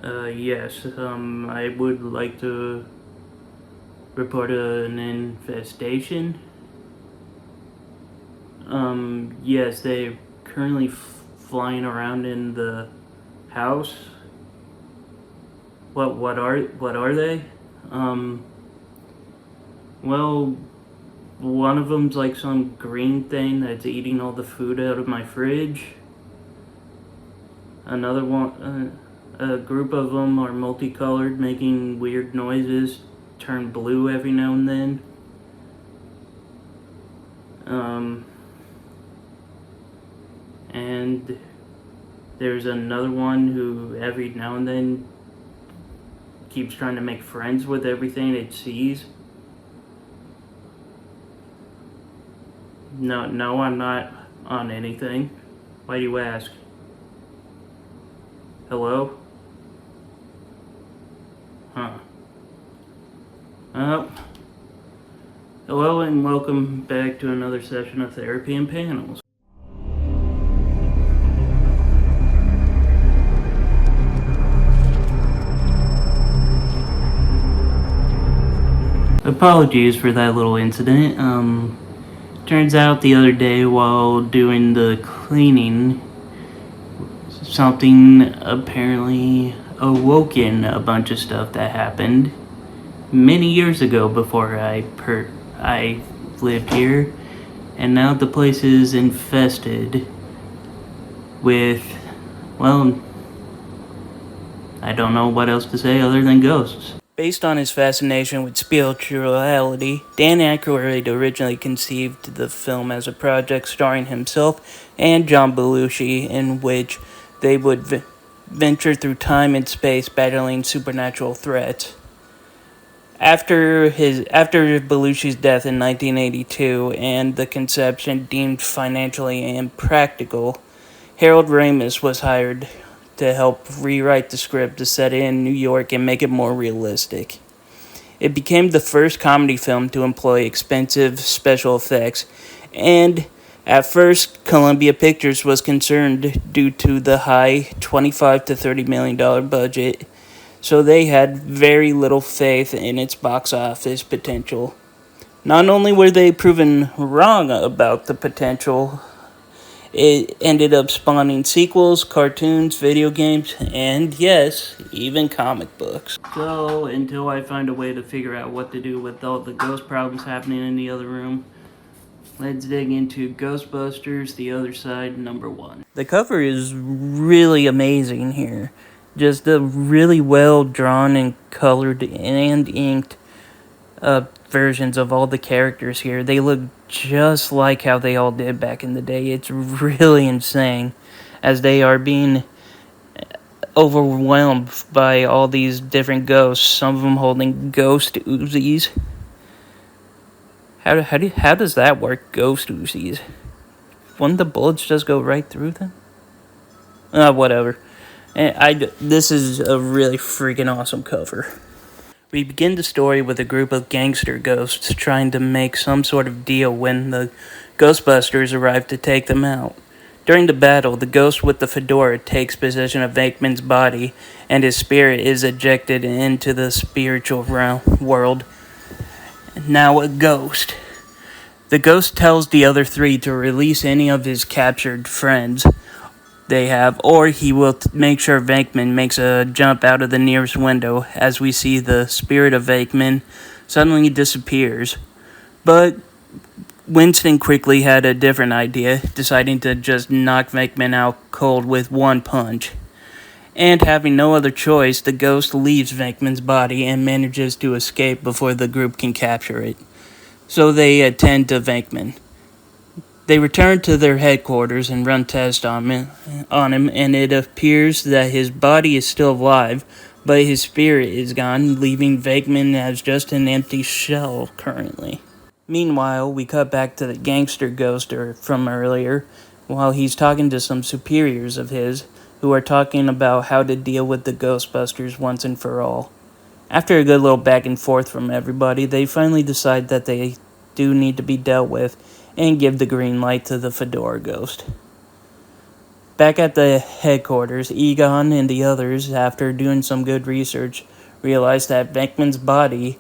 Yes, I would like to report an infestation. Yes, they're currently flying around in the house. What are they? Um, well, one of them's like some green thing that's eating all the food out of my fridge. Another one, a group of them are multicolored, making weird noises, turn blue every now and then. Um, and there's another one who every now and then keeps trying to make friends with everything it sees. No, I'm not on anything. Why do you ask? Hello? Huh. Oh. Hello and welcome back to another session of Therapy and Panels. Apologies for that little incident. Turns out the other day while doing the cleaning, something apparently awoken a bunch of stuff that happened many years ago before I lived here, and now the place is infested with, well, I don't know what else to say other than ghosts. Based on his fascination with spirituality, Dan Aykroyd originally conceived the film as a project starring himself and John Belushi, in which they would venture through time and space battling supernatural threats. After Belushi's death in 1982 and the conception deemed financially impractical, Harold Ramis was hired to help rewrite the script to set it in New York and make it more realistic. It became the first comedy film to employ expensive special effects, and at first Columbia Pictures was concerned due to the high $25 to $30 million budget, so they had very little faith in its box office potential. Not only were they proven wrong about the potential, it ended up spawning sequels, cartoons, video games, and yes, even comic books. So, until I find a way to figure out what to do with all the ghost problems happening in the other room, let's dig into Ghostbusters, The Other Side, #1. The cover is really amazing here. Just a really well drawn and colored and inked versions of all the characters here. They look just like how they all did back in the day. It's really insane as they are being overwhelmed by all these different ghosts, some of them holding ghost Uzis. How does that work, ghost Uzis? Wouldn't the bullets just go right through them? Whatever. This is a really freaking awesome cover. We begin the story with a group of gangster ghosts trying to make some sort of deal when the Ghostbusters arrive to take them out. During the battle, the ghost with the fedora takes possession of Venkman's body, and his spirit is ejected into the spiritual world. Now a ghost. The ghost tells the other three to release any of his captured friends they have, or he will make sure Venkman makes a jump out of the nearest window. As we see, the spirit of Venkman suddenly disappears. But Winston quickly had a different idea, deciding to just knock Venkman out cold with one punch. And having no other choice, the ghost leaves Venkman's body and manages to escape before the group can capture it. So they attend to Venkman. They return to their headquarters and run tests on him, and it appears that his body is still alive, but his spirit is gone, leaving Venkman as just an empty shell currently. Meanwhile, we cut back to the gangster ghoster from earlier, while he's talking to some superiors of his, who are talking about how to deal with the Ghostbusters once and for all. After a good little back and forth from everybody, they finally decide that they do need to be dealt with, and give the green light to the fedora ghost. Back at the headquarters, Egon and the others, after doing some good research, realized that Venkman's body,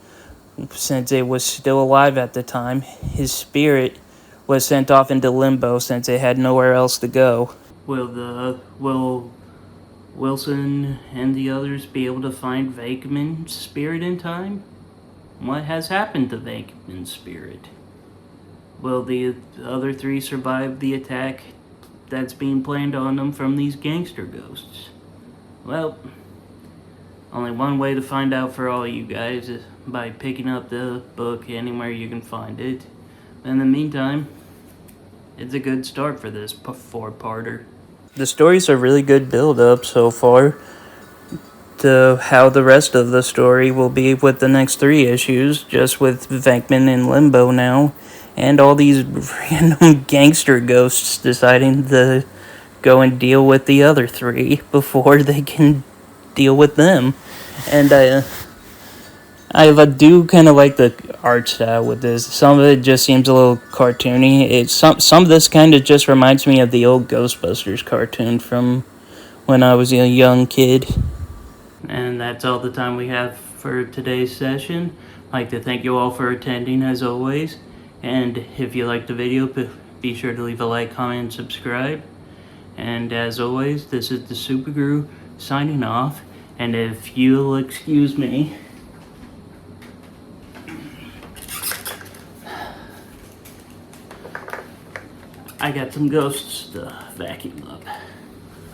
since it was still alive at the time, his spirit was sent off into limbo since it had nowhere else to go. Will Wilson and the others be able to find Venkman's spirit in time? What has happened to Venkman's spirit? Will the other three survive the attack that's being planned on them from these gangster ghosts? Well, only one way to find out for all you guys is by picking up the book anywhere you can find it. In the meantime, it's a good start for this four-parter. The story's a really good build-up so far to how the rest of the story will be with the next 3 issues, just with Venkman in limbo now, and all these random gangster ghosts deciding to go and deal with the other 3 before they can deal with them. And I do kind of like the art style with this. Some of it just seems a little cartoony. Some of this kind of just reminds me of the old Ghostbusters cartoon from when I was a young kid. And that's all the time we have for today's session. I'd like to thank you all for attending as always. And if you liked the video, be sure to leave a like, comment, and subscribe. And as always, this is the Super Guru signing off. And if you'll excuse me, I got some ghosts to vacuum up.